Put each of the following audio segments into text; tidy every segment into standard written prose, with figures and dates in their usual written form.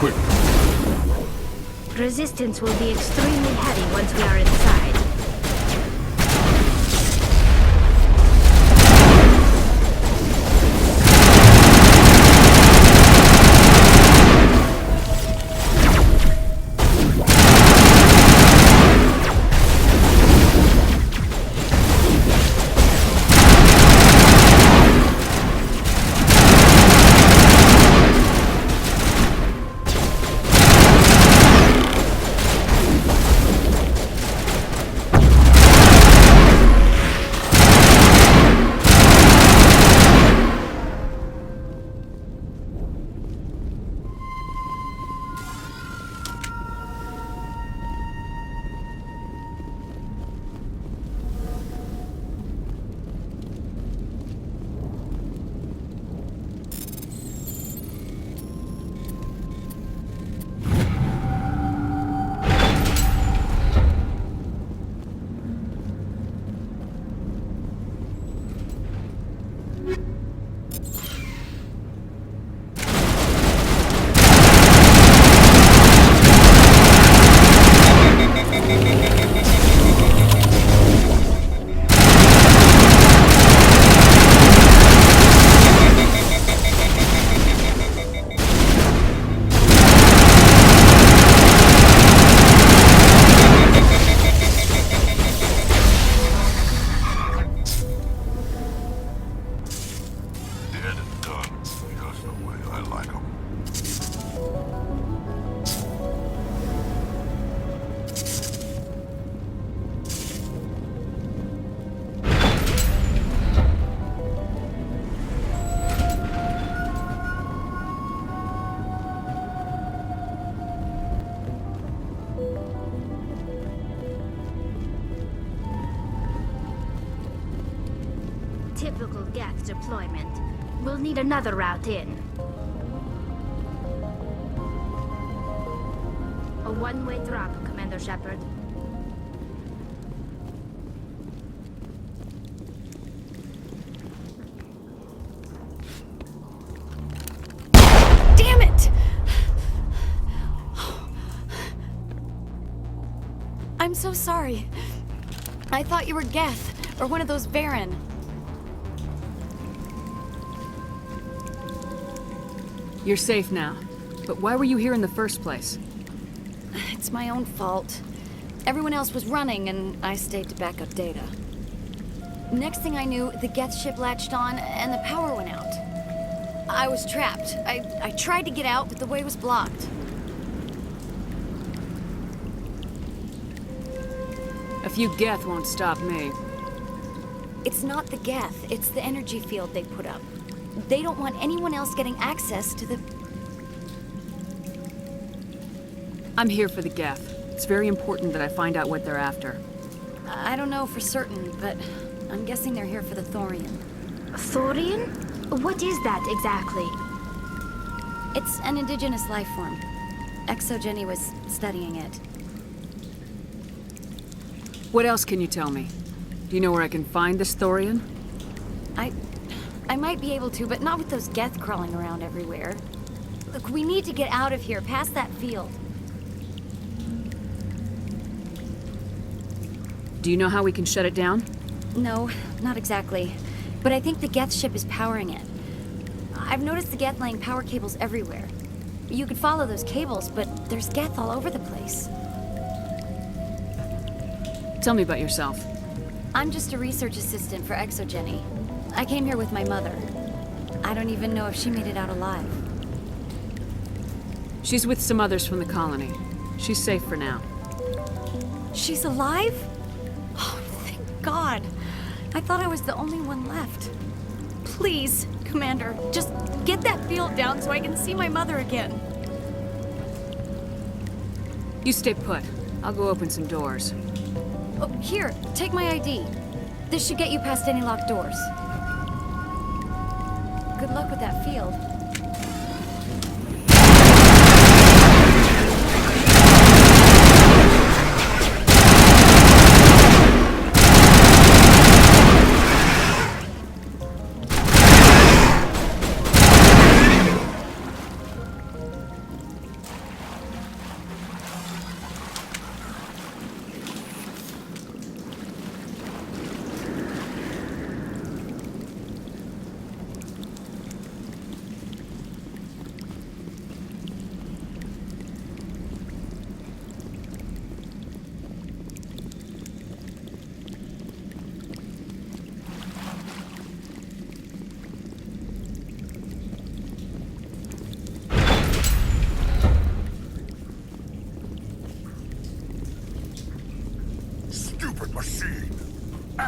quick. Resistance will be extremely heavy once we are inside. Typical Geth deployment. We'll need another route in. A one-way drop, Commander Shepard. Damn it! I'm so sorry. I thought you were Geth, or one of those Baron. You're safe now. But why were you here in the first place? It's my own fault. Everyone else was running, and I stayed to back up data. Next thing I knew, the Geth ship latched on, and the power went out. I was trapped. I tried to get out, but the way was blocked. A few Geth won't stop me. It's not the Geth, it's the energy field they put up. They don't want anyone else getting access to the... I'm here for the Geth. It's very important that I find out what they're after. I don't know for certain, but I'm guessing they're here for the Thorian. Thorian? What is that exactly? It's an indigenous life form. Exogeny was studying it. What else can you tell me? Do you know where I can find this Thorian? I might be able to, but not with those Geth crawling around everywhere. Look, we need to get out of here, past that field. Do you know how we can shut it down? No, not exactly. But I think the Geth ship is powering it. I've noticed the Geth laying power cables everywhere. You could follow those cables, but there's Geth all over the place. Tell me about yourself. I'm just a research assistant for Exogeny. I came here with my mother. I don't even know if she made it out alive. She's with some others from the colony. She's safe for now. She's alive? Oh, thank God. I thought I was the only one left. Please, Commander, just get that field down so I can see my mother again. You stay put. I'll go open some doors. Oh, here, take my ID. This should get you past any locked doors. Good luck with that field.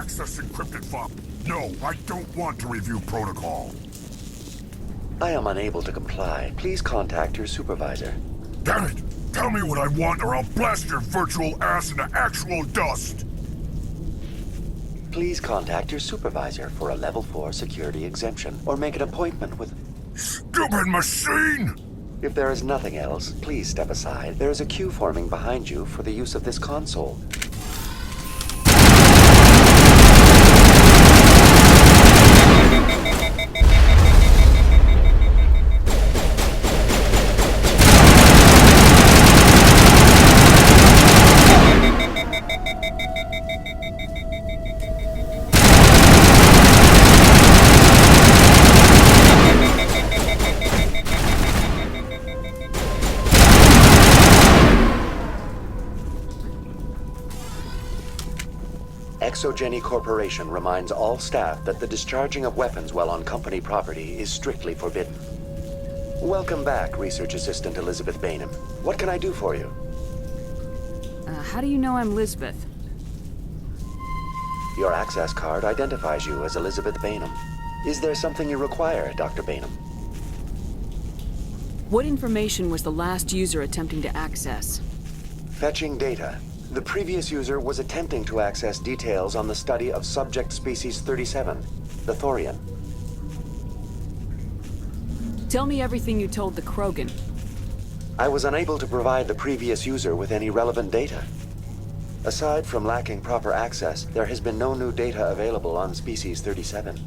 access encrypted file. No, I don't want to review protocol. I am unable to comply. Please contact your supervisor. Damn it! Tell me what I want or I'll blast your virtual ass into actual dust! Please contact your supervisor for a level 4 security exemption, or make an appointment with... Stupid machine! If there is nothing else, please step aside. There is a queue forming behind you for the use of this console. Exogeny Corporation reminds all staff that the discharging of weapons while on company property is strictly forbidden. Welcome back, Research Assistant Elizabeth Bainham. What can I do for you? How do you know I'm Lisbeth? Your access card identifies you as Elizabeth Bainham. Is there something you require, Dr. Bainham? What information was the last user attempting to access? Fetching data. The previous user was attempting to access details on the study of subject species 37, the Thorian. Tell me everything you told the Krogan. I was unable to provide the previous user with any relevant data. Aside from lacking proper access, there has been no new data available on species 37.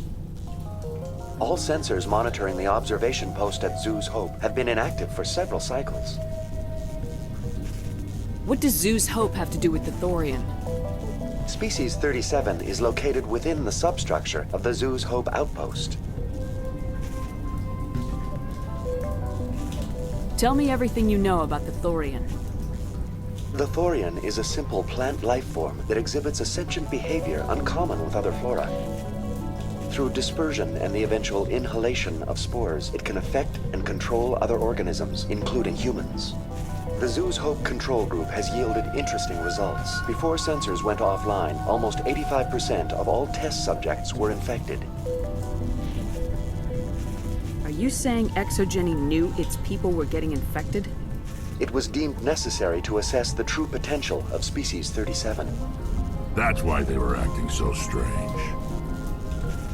All sensors monitoring the observation post at Zoo's Hope have been inactive for several cycles. What does Zoo's Hope have to do with the Thorian? Species 37 is located within the substructure of the Zoo's Hope outpost. Tell me everything you know about the Thorian. The Thorian is a simple plant life form that exhibits a sentient behavior uncommon with other flora. Through dispersion and the eventual inhalation of spores, it can affect and control other organisms, including humans. The Zoo's Hope control group has yielded interesting results. Before sensors went offline, almost 85% of all test subjects were infected. Are you saying Exogeny knew its people were getting infected? It was deemed necessary to assess the true potential of species 37. That's why they were acting so strange.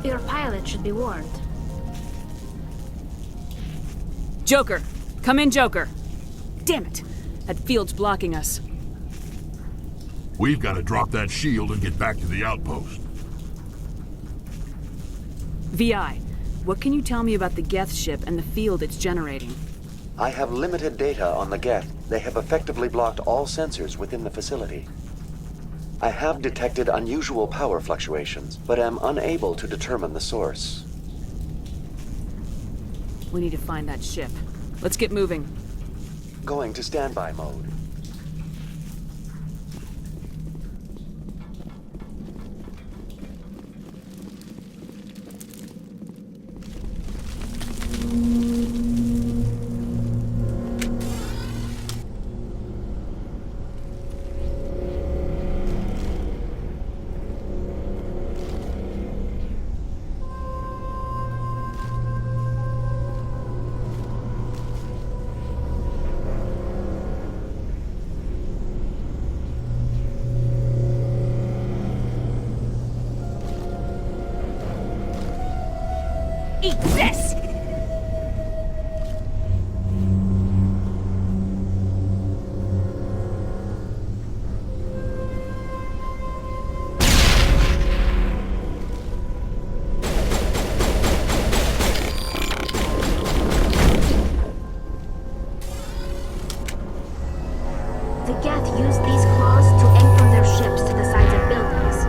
Your pilot should be warned. Joker! Come in, Joker! Damn it! That field's blocking us. We've got to drop that shield and get back to the outpost. VI, what can you tell me about the Geth ship and the field it's generating? I have limited data on the Geth. They have effectively blocked all sensors within the facility. I have detected unusual power fluctuations, but am unable to determine the source. We need to find that ship. Let's get moving. Going to standby mode. Eat this! The Geth use these claws to anchor their ships to the sides of buildings.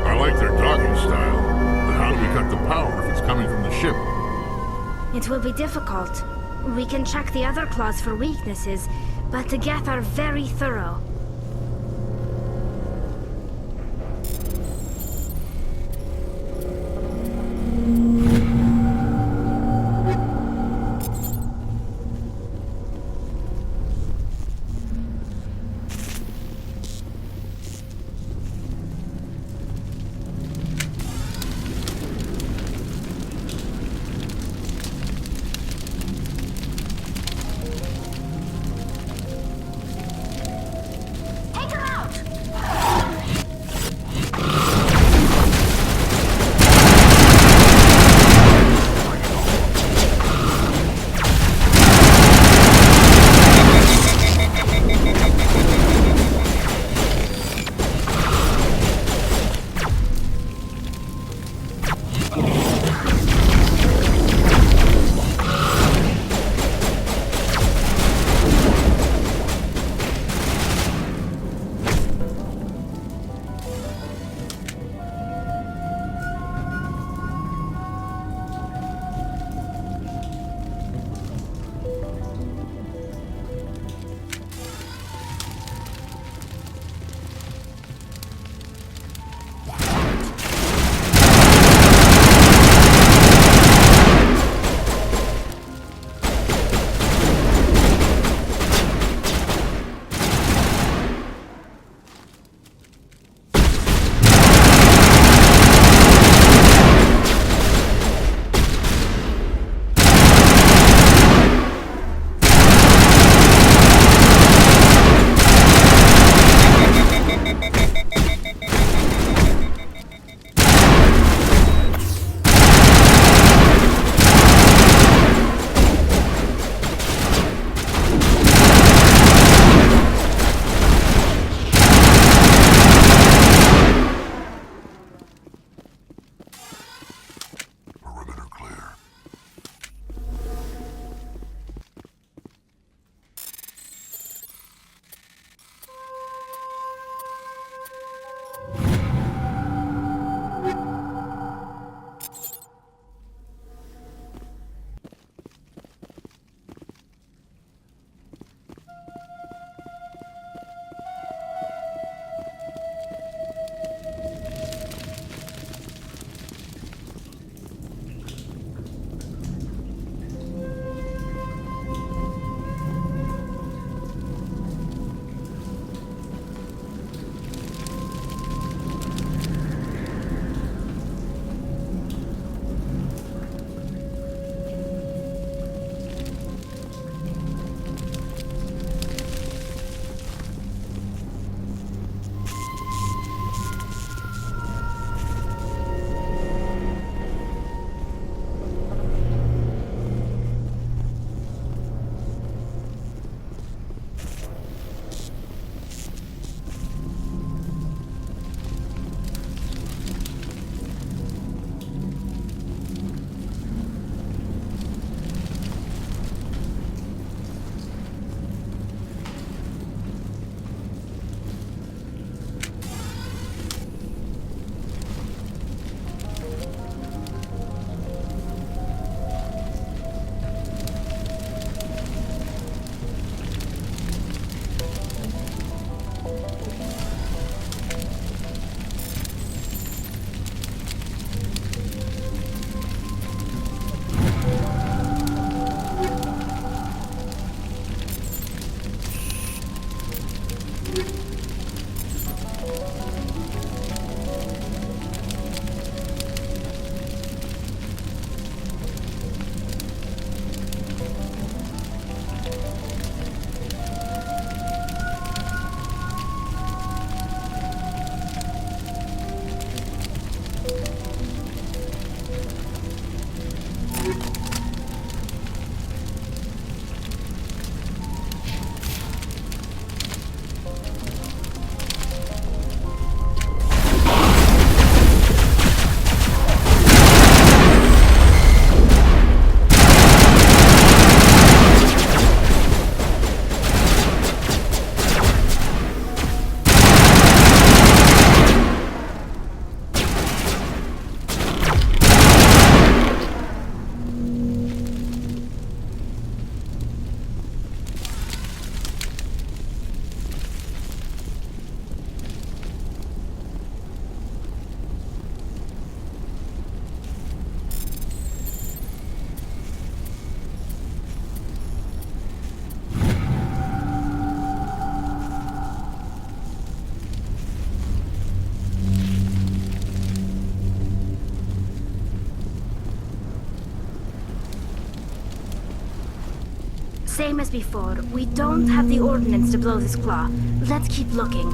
I like their docking style, but how do we cut the power if it's coming from the ship? It will be difficult. We can check the other claws for weaknesses, but the Geth are very thorough. Same as before. We don't have the ordnance to blow this claw. Let's keep looking.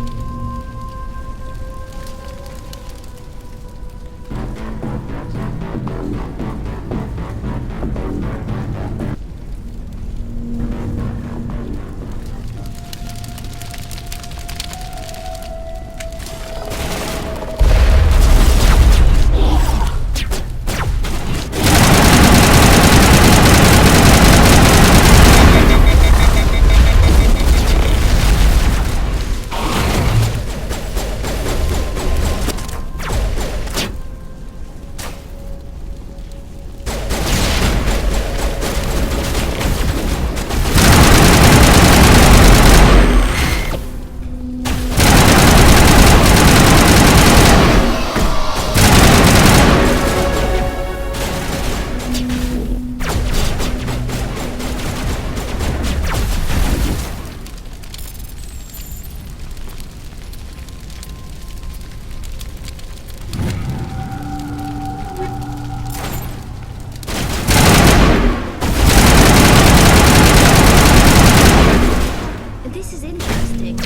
This is interesting. A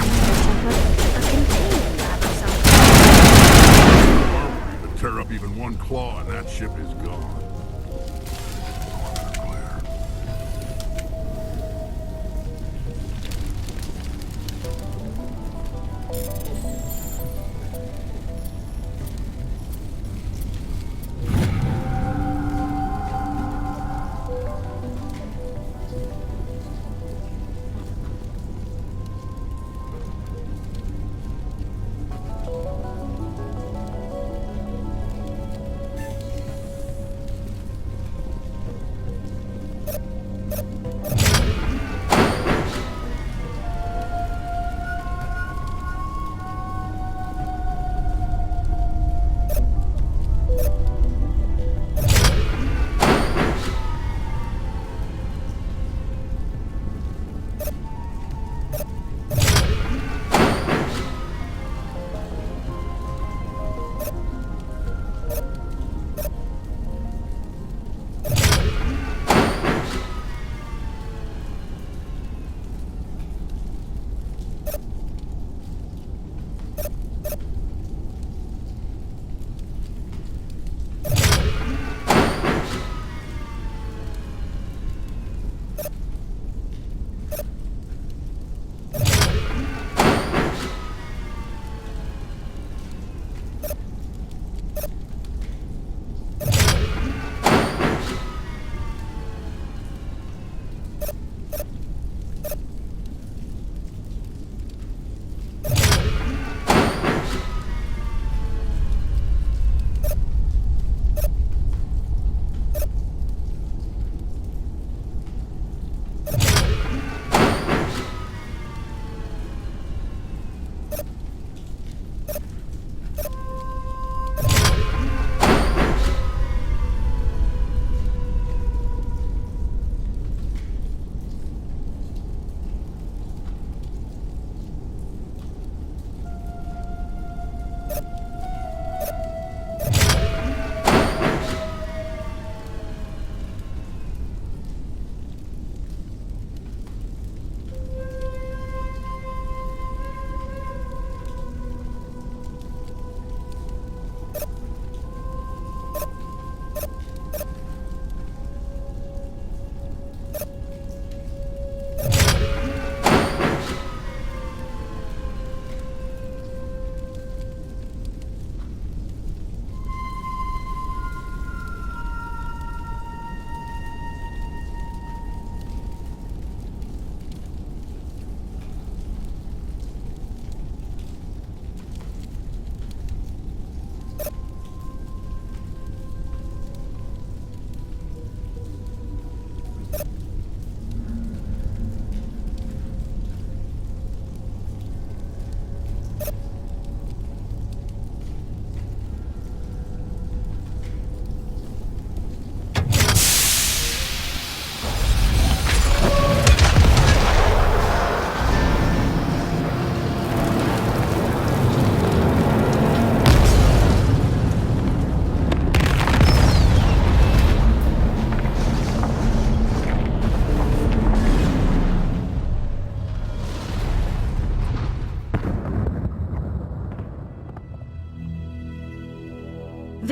containment lab or something. Armory, but tear up even one claw and that ship is gone. Clear.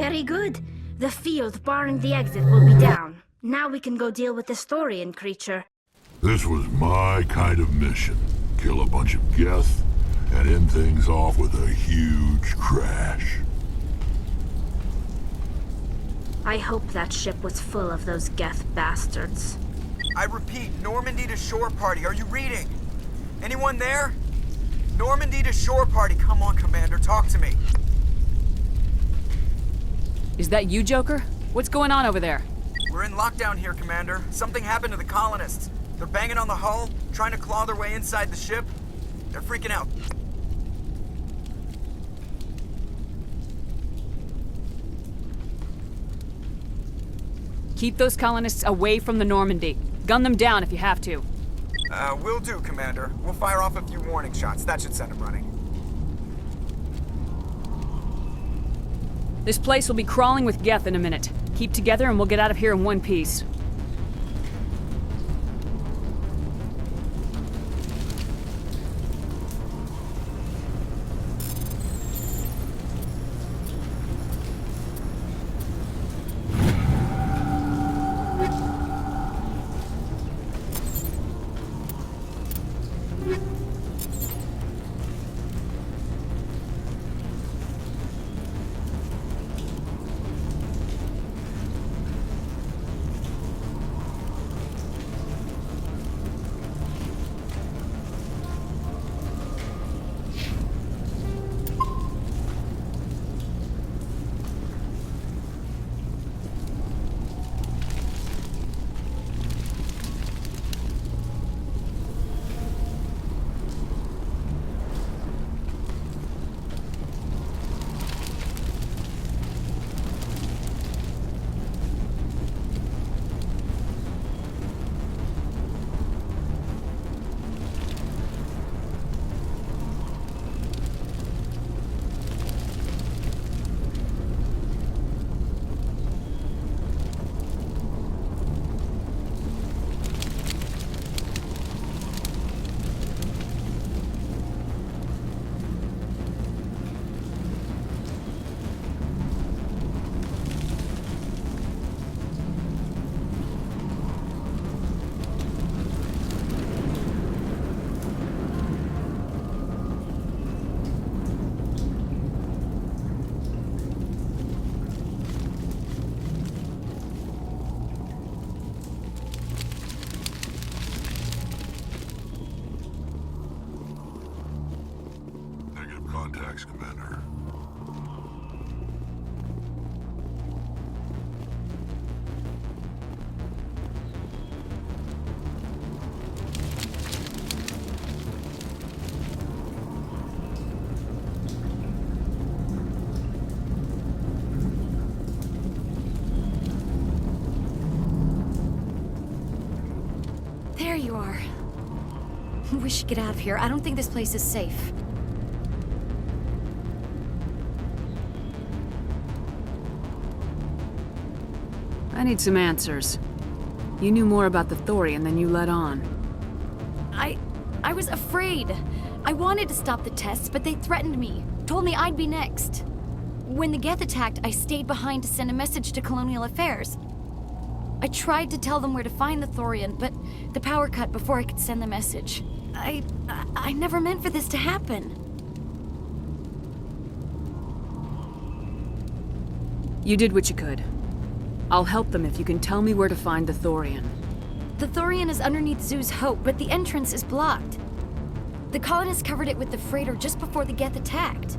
Very good. The field barring the exit will be down. Now we can go deal with this Thorian creature. This was my kind of mission. Kill a bunch of Geth, and end things off with a huge crash. I hope that ship was full of those Geth bastards. I repeat, Normandy to shore party. Are you reading? Anyone there? Normandy to shore party. Come on, Commander. Talk to me. Is that you, Joker? What's going on over there? We're in lockdown here, Commander. Something happened to the colonists. They're banging on the hull, trying to claw their way inside the ship. They're freaking out. Keep those colonists away from the Normandy. Gun them down if you have to. Will do, Commander. We'll fire off a few warning shots. That should send them running. This place will be crawling with Geth in a minute. Keep together and we'll get out of here in one piece. Contacts, Commander. There you are. We should get out of here. I don't think this place is safe. I need some answers. You knew more about the Thorian than you let on. I was afraid. I wanted to stop the tests, but they threatened me. Told me I'd be next. When the Geth attacked, I stayed behind to send a message to Colonial Affairs. I tried to tell them where to find the Thorian, but the power cut before I could send the message. I never meant for this to happen. You did what you could. I'll help them if you can tell me where to find the Thorian. The Thorian is underneath Zoo's Hope, but the entrance is blocked. The colonists covered it with the freighter just before the Geth attacked.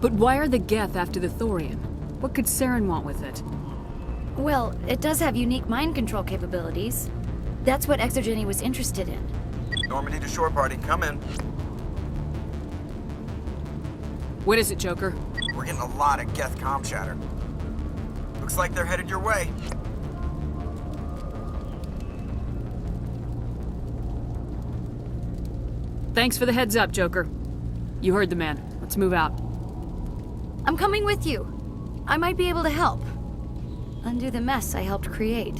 But why are the Geth after the Thorian? What could Saren want with it? Well, it does have unique mind control capabilities. That's what Exogeny was interested in. Normandy to shore party. Come in. What is it, Joker? We're getting a lot of Geth comm chatter. Looks like they're headed your way. Thanks for the heads up, Joker. You heard the man. Let's move out. I'm coming with you. I might be able to help. Undo the mess I helped create.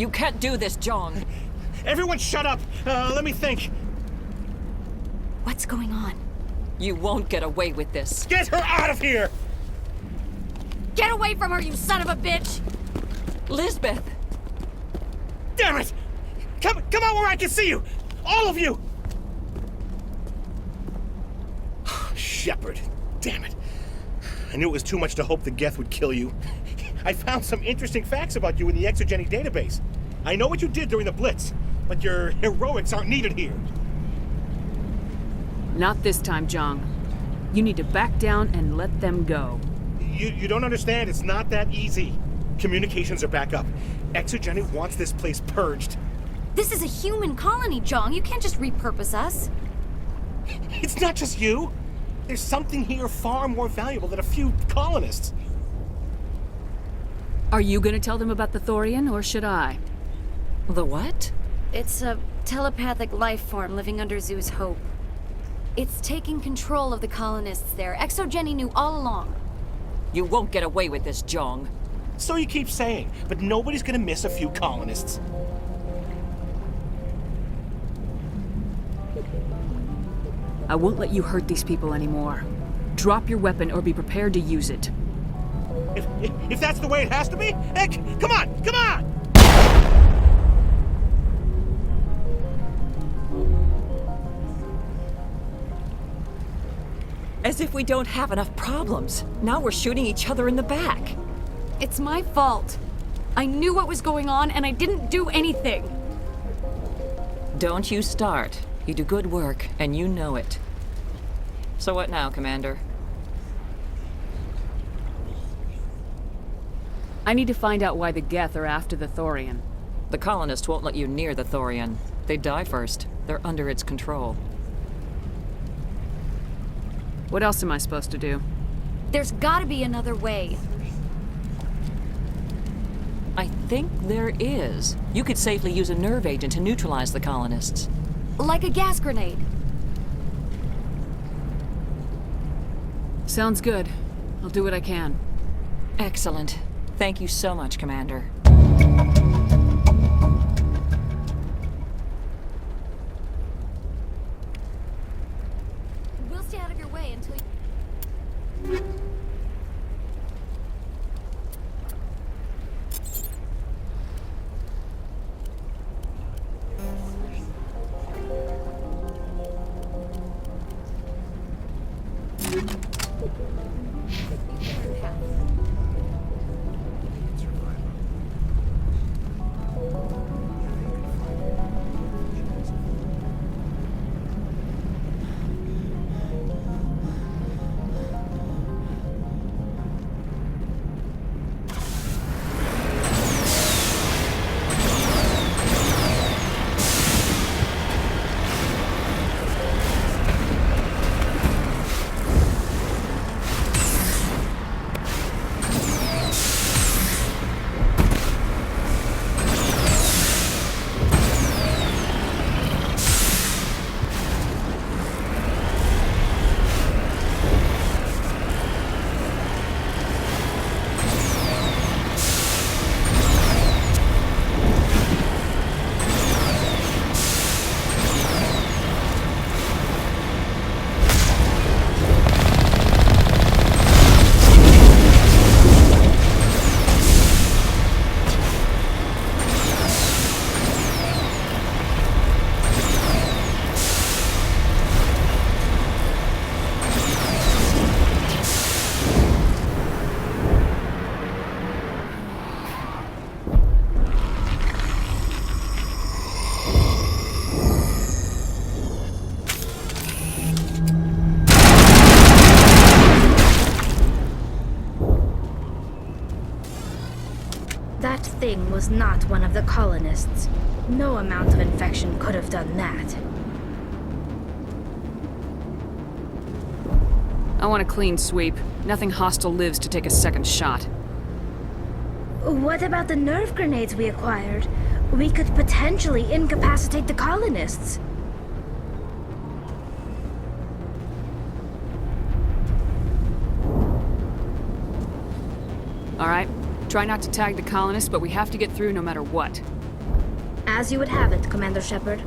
You can't do this, Jong. Everyone shut up! Let me think. What's going on? You won't get away with this. Get her out of here! Get away from her, you son of a bitch! Lisbeth! Damn it! Come out where I can see you! All of you! Shepard. Damn it. I knew it was too much to hope the Geth would kill you. I found some interesting facts about you in the exogenic database. I know what you did during the Blitz, but your heroics aren't needed here. Not this time, Jong. You need to back down and let them go. You don't understand. It's not that easy. Communications are back up. Exogenic wants this place purged. This is a human colony, Jong. You can't just repurpose us. It's not just you. There's something here far more valuable than a few colonists. Are you gonna tell them about the Thorian, or should I? The what? It's a telepathic life form living under Zoo's hope. It's taking control of the colonists there. Exogeny knew all along. You won't get away with this, Jong. So you keep saying, but nobody's gonna miss a few colonists. I won't let you hurt these people anymore. Drop your weapon or be prepared to use it. If that's the way it has to be, heck, come on, come on! As if we don't have enough problems. Now we're shooting each other in the back. It's my fault. I knew what was going on and I didn't do anything. Don't you start. You do good work, and you know it. So what now, Commander? I need to find out why the Geth are after the Thorian. The colonists won't let you near the Thorian. They die first. They're under its control. What else am I supposed to do? There's gotta be another way. I think there is. You could safely use a nerve agent to neutralize the colonists. Like a gas grenade. Sounds good. I'll do what I can. Excellent. Thank you so much, Commander. We'll stay out of your way until you... That thing was not one of the colonists. No amount of infection could have done that. I want a clean sweep. Nothing hostile lives to take a second shot. What about the nerve grenades we acquired? We could potentially incapacitate the colonists. All right. Try not to tag the colonists, but we have to get through no matter what. As you would have it, Commander Shepard.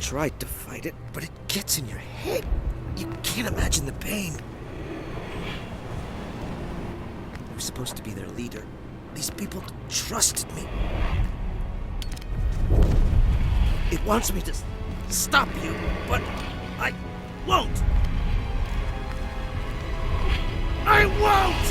tried to fight it, but it gets in your head. You can't imagine the pain. I was supposed to be their leader. These people trusted me. It wants me to stop you, but I won't. I won't!